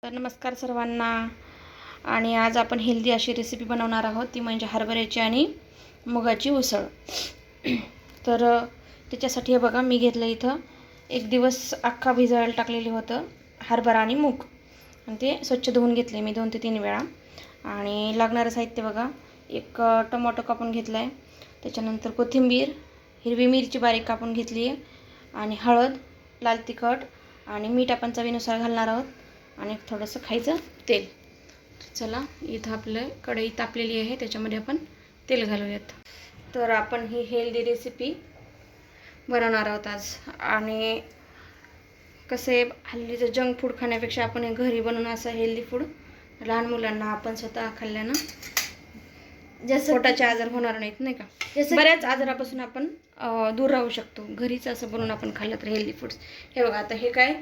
तर नमस्कार सर्वांना. आणि आज आपण हेल्दी अशी रेसिपी बनवणार आहोत, ती म्हणजे हरभऱ्याची आणि मुगाची उसळ. तर त्याच्यासाठी हे बघा, मी घेतलं इथं एक दिवस अख्खा भिजायला टाकलेले होतं हरभरा आणि मूग, आणि ते स्वच्छ धुवून घेतले मी 2 ते 3 वेळा. आणि लागणारं साहित्य बघा, एक टोमॅटो कापून घेतला आहे, त्याच्यानंतर कोथिंबीर, हिरवी मिरची बारीक कापून घेतली आहे, आणि हळद, लाल तिखट आणि मीठ आपण चवीनुसार घालणार आहोत, आणि थोडंसं खायचं तेल. चला, इथं आपलं कढई तापलेली आहे, त्याच्यामध्ये आपण तेल घालूयात. तर आपण ही हेल्दी रेसिपी बनवणार आहोत आज. आणि कसे हल्लीचं जंक फूड खाण्यापेक्षा आपण हे घरी बनवून असं हेल्दी फूड लहान मुलांना आपण स्वतः खाल्ल्यानं जसं पोटाचे आजार होणार नाहीत, नाही का. बऱ्याच आजारापासून आपण दूर राहू शकतो घरीच असं बनवून आपण खाल्लं तर हेल्दी फूड्स. हे बघा, आता हे काय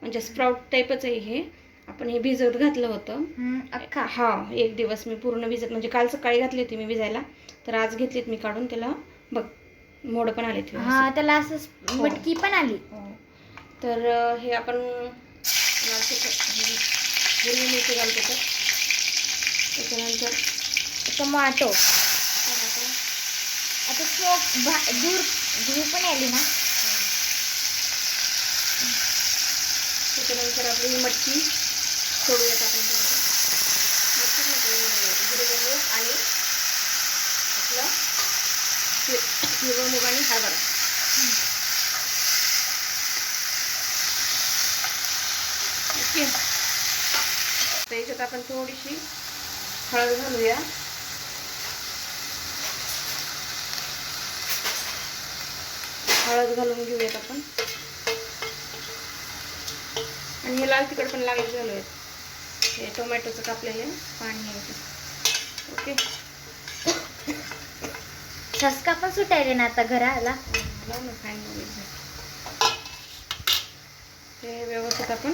म्हणजे स्प्राउट टाईपच आहे हे. आपण हे भिजवत घातलं होतं अख्खा. हां, एक दिवस मी पूर्ण भिजत, म्हणजे काल सकाळी घातली होती मी भिजायला, तर आज घेतलीत मी काढून. त्याला बघ मोड पण आले, त्याला असं मटकी पण आली. तर हे आपण लाल तिखट, हिरवी मिरची घालतो, तर त्याच्यानंतर टोमॅटो. आता धूर पण आली ना. त्याच्यानंतर आपली ही मटकी सोडूयात आपण. हिरवं मूग आणि आपलं हिरवं मूग आणि हरभरा. ओके, तर याच्यात आपण थोडीशी हळद घालूया. हळद घालून घेऊयात आपण, आणि हे लाल तिखट पण लागेल घालूयात. हे टोमॅटोचं कापलेलं पाणी आहे. ओके, ठसका पण सुटायले ना आता घराला. हे व्यवस्थित आपण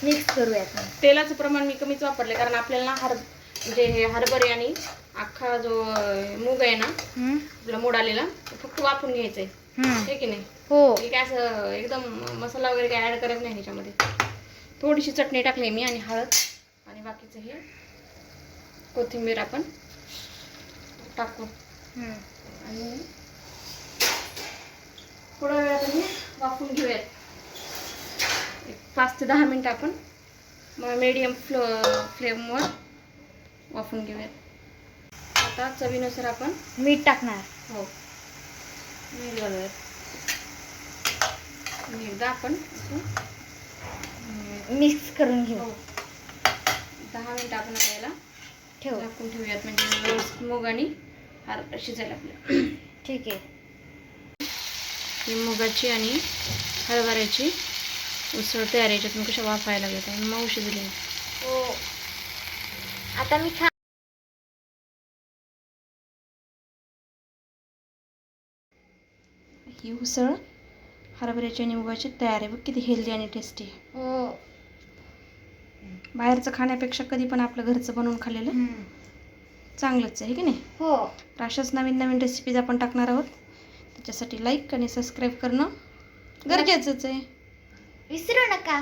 मिक्स करूयात. तेलाचं प्रमाण मी कमीच वापरले, कारण आपल्याला म्हणजे हे हरभरे आणि अख्खा जो मूग आहे ना, आपला मोड आलेला, फक्त वाफून घ्यायचं आहे, हे की नाही. हो, हे काय असं एकदम मसाला वगैरे काय ॲड करायचं नाही ह्याच्यामध्ये. थोडीशी चटणी टाकली मी, आणि हळद, आणि बाकीचं हे कोथिंबीर आपण टाकू. आणि थोडा वेळ आपण वाफून घेऊयात, एक 5 ते 10 मिनटं आपण मीडियम फ्लेमवर वाफून घेऊयात. आता चवीनुसार आपण मीठ टाकणार. हो, मीठ घालूयात. एकदा आपण मिक्स करून घेऊ. 10 मिनटं आपण आपल्याला झाकून ठेवूयात, म्हणजे व्यवस्थित मूग आणि शिजायला आपल्या. ठीक आहे. ही मुगाची आणि हरभऱ्याची उसळ तयार. याच्यातून कशा वाफायला लागत आहे, मऊ शिजले. हो, आता मी ही उसळ हरभऱ्याची आणि मुगाची तयार आहे. बघ किती हेल्दी आणि टेस्टी. हो, बाहेरचं खाण्यापेक्षा कधी पण आपलं घरचं बनवून खाल्लेलं चांगलंच आहे, की नाही. हो, तर अशाच नवीन नवीन रेसिपीज आपण टाकणार आहोत. त्याच्यासाठी लाईक आणि सबस्क्राईब करणं गरजेचंच आहे. विसरू नका.